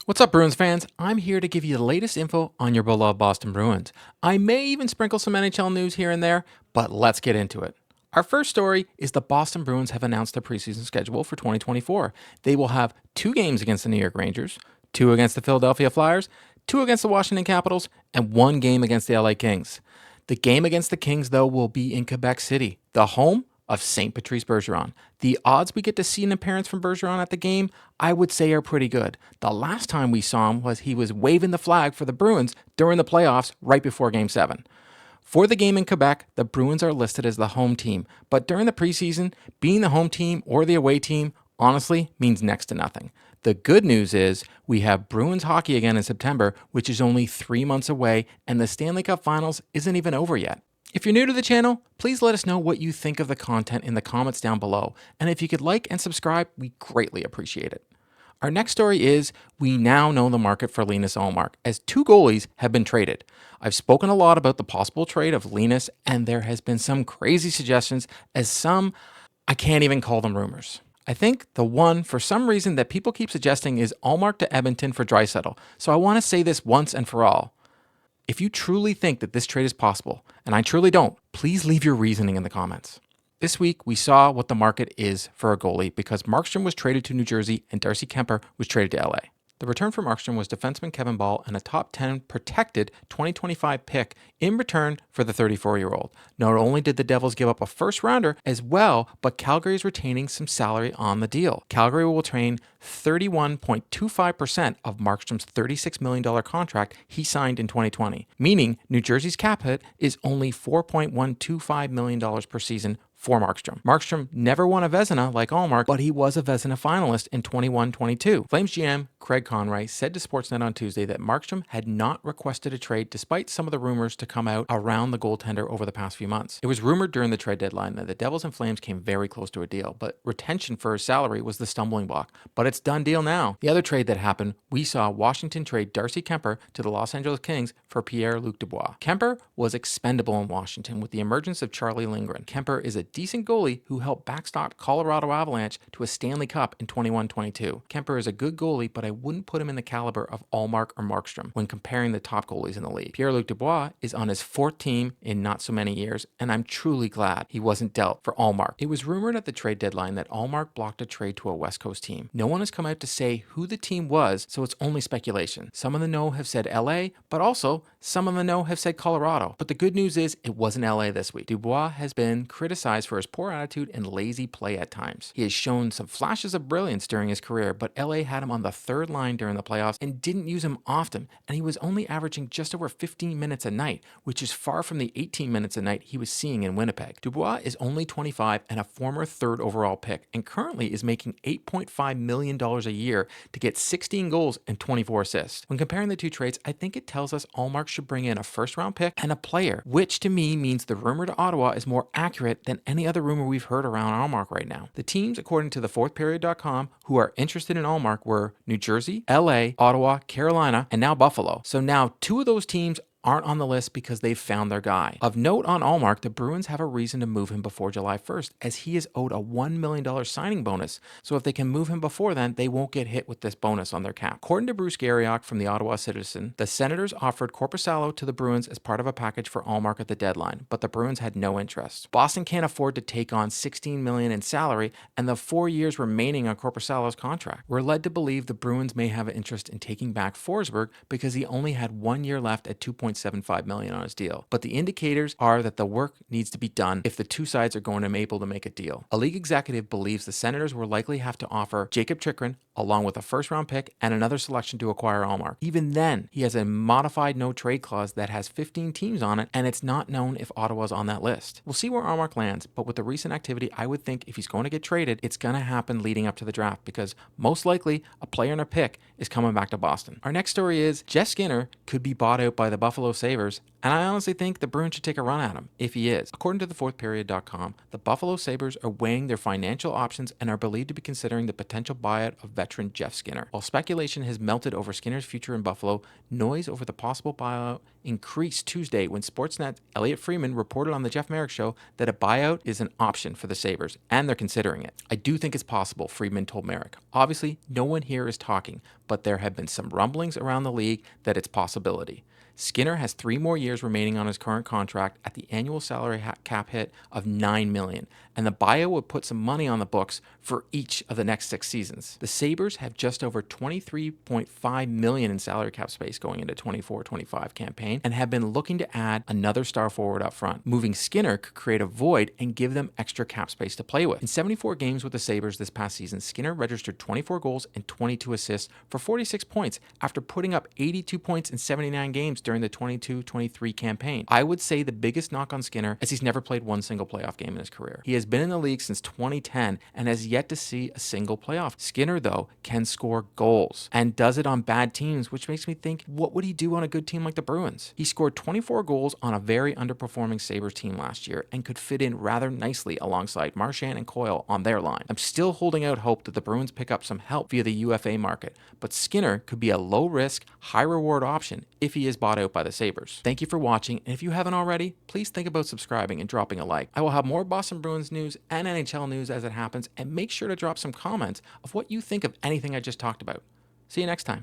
What's up, Bruins fans? I'm here to give you the latest info on your beloved Boston Bruins. I may even sprinkle some NHL news here and there, but let's get into it. Our first story is the Boston Bruins have announced their preseason schedule for 2024. They will have 2 games against the New York Rangers, 2 against the Philadelphia Flyers, 2 against the Washington Capitals, and 1 game against the LA Kings. The game against the Kings, though, will be in Quebec City, the home of St. Patrice Bergeron. The odds we get to see an appearance from Bergeron at the game, I would say, are pretty good. The last time we saw him was he was waving the flag for the Bruins during the playoffs right before Game 7. For the game in Quebec, the Bruins are listed as the home team, but during the preseason, being the home team or the away team honestly means next to nothing. The good news is we have Bruins hockey again in September, which is only 3 months away, and the Stanley Cup Finals isn't even over yet. If you're new to the channel, please let us know what you think of the content in the comments down below, and if you could like and subscribe, we greatly appreciate it. Our next story is we now know the market for Linus Ullmark, as 2 goalies have been traded. I've spoken a lot about the possible trade of Linus, and there has been some crazy suggestions, as some, I can't even call them rumors. I think the one, for some reason, that people keep suggesting is Ullmark to Edmonton for Draisaitl, so I want to say this once and for all. If you truly think that this trade is possible, and I truly don't, please leave your reasoning in the comments. This week, we saw what the market is for a goalie because Markstrom was traded to New Jersey and Darcy Kemper was traded to LA. The return for Markstrom was defenseman Kevin Ball and a top 10 protected 2025 pick in return for the 34-year-old. Not only did the Devils give up a first rounder as well, but Calgary is retaining some salary on the deal. Calgary will retain 31.25% of Markstrom's $36 million contract he signed in 2020, meaning New Jersey's cap hit is only $4.125 million per season for Markstrom. Markstrom never won a Vezina like Ullmark, but he was a Vezina finalist in 21-22. Flames GM Craig Conroy said to Sportsnet on Tuesday that Markstrom had not requested a trade despite some of the rumors to come out around the goaltender over the past few months. It was rumored during the trade deadline that the Devils and Flames came very close to a deal, but retention for his salary was the stumbling block. But it's done deal now. The other trade that happened, we saw Washington trade Darcy Kemper to the Los Angeles Kings for Pierre-Luc Dubois. Kemper was expendable in Washington with the emergence of Charlie Lindgren. Kemper is a decent goalie who helped backstop Colorado Avalanche to a Stanley Cup in 21-22. Kemper is a good goalie, but I wouldn't put him in the caliber of Ullmark or Markstrom when comparing the top goalies in the league. Pierre-Luc Dubois is on his 4th team in not so many years, and I'm truly glad he wasn't dealt for Ullmark. It was rumored at the trade deadline that Ullmark blocked a trade to a West Coast team. No one has come out to say who the team was, so it's only speculation. Some of the no have said LA, but also some of the no have said Colorado. But the good news is it wasn't LA this week. Dubois has been criticized for his poor attitude and lazy play at times. He has shown some flashes of brilliance during his career, but LA had him on the 3rd line during the playoffs and didn't use him often, and he was only averaging just over 15 minutes a night, which is far from the 18 minutes a night he was seeing in Winnipeg. Dubois is only 25 and a former 3rd overall pick, and currently is making $8.5 million a year to get 16 goals and 24 assists. When comparing the 2 trades, I think it tells us Ullmark should bring in a 1st-round pick and a player, which to me means the rumor to Ottawa is more accurate than any other rumor we've heard around Ullmark right now. The teams, according to the fourthperiod.com, who are interested in Ullmark were New Jersey, LA, Ottawa, Carolina, and now Buffalo. So now 2 of those teams aren't on the list because they've found their guy. Of note on Ullmark, the Bruins have a reason to move him before July 1st, as he is owed a $1 million signing bonus. So if they can move him before then, they won't get hit with this bonus on their cap. According to Bruce Garriock from the Ottawa Citizen, the Senators offered Korpisalo to the Bruins as part of a package for Ullmark at the deadline, but the Bruins had no interest. Boston can't afford to take on $16 million in salary and the 4 years remaining on Korpisalo's contract. We're led to believe the Bruins may have an interest in taking back Forsberg because he only had 1 year left at $2.75 million on his deal. But the indicators are that the work needs to be done if the 2 sides are going to be able to make a deal. A league executive believes the Senators will likely have to offer Jacob Chikrin along with a 1st-round pick and another selection to acquire Ullmark. Even then, he has a modified no-trade clause that has 15 teams on it, and it's not known if Ottawa's on that list. We'll see where Ullmark lands, but with the recent activity, I would think if he's going to get traded, it's going to happen leading up to the draft because most likely a player and a pick is coming back to Boston. Our next story is Jeff Skinner could be bought out by the Buffalo Sabres, and I honestly think the Bruins should take a run at him if he is. According to the fourthperiod.com, the Buffalo Sabres are weighing their financial options and are believed to be considering the potential buyout of veteran Jeff Skinner. While speculation has melted over Skinner's future in Buffalo, noise over the possible buyout increased Tuesday when Sportsnet's Elliot Freeman reported on the Jeff Merrick Show that a buyout is an option for the Sabres, and they're considering it. I do think it's possible, Freeman told Merrick. Obviously, no one here is talking, but there have been some rumblings around the league that it's possibility. Skinner has 3 more years remaining on his current contract at the annual salary cap hit of $9 million, and the buyout would put some money on the books for each of the next 6 seasons. The Sabres have just over $23.5 million in salary cap space going into 24-25 campaign and have been looking to add another star forward up front. Moving Skinner could create a void and give them extra cap space to play with. In 74 games with the Sabres this past season, Skinner registered 24 goals and 22 assists for 46 points after putting up 82 points in 79 games during the 22-23 campaign. I would say the biggest knock on Skinner is he's never played one single playoff game in his career. He has been in the league since 2010 and has yet to see a single playoff. Skinner, though, can score goals and does it on bad teams, which makes me think, what would he do on a good team like the Bruins? He scored 24 goals on a very underperforming Sabres team last year and could fit in rather nicely alongside Marchand and Coyle on their line. I'm still holding out hope that the Bruins pick up some help via the UFA market, but Skinner could be a low-risk, high-reward option if he is bought out by the Sabres. Thank you for watching, and if you haven't already, please think about subscribing and dropping a like. I will have more Boston Bruins news and NHL news as it happens, and make sure to drop some comments of what you think of anything I just talked about. See you next time.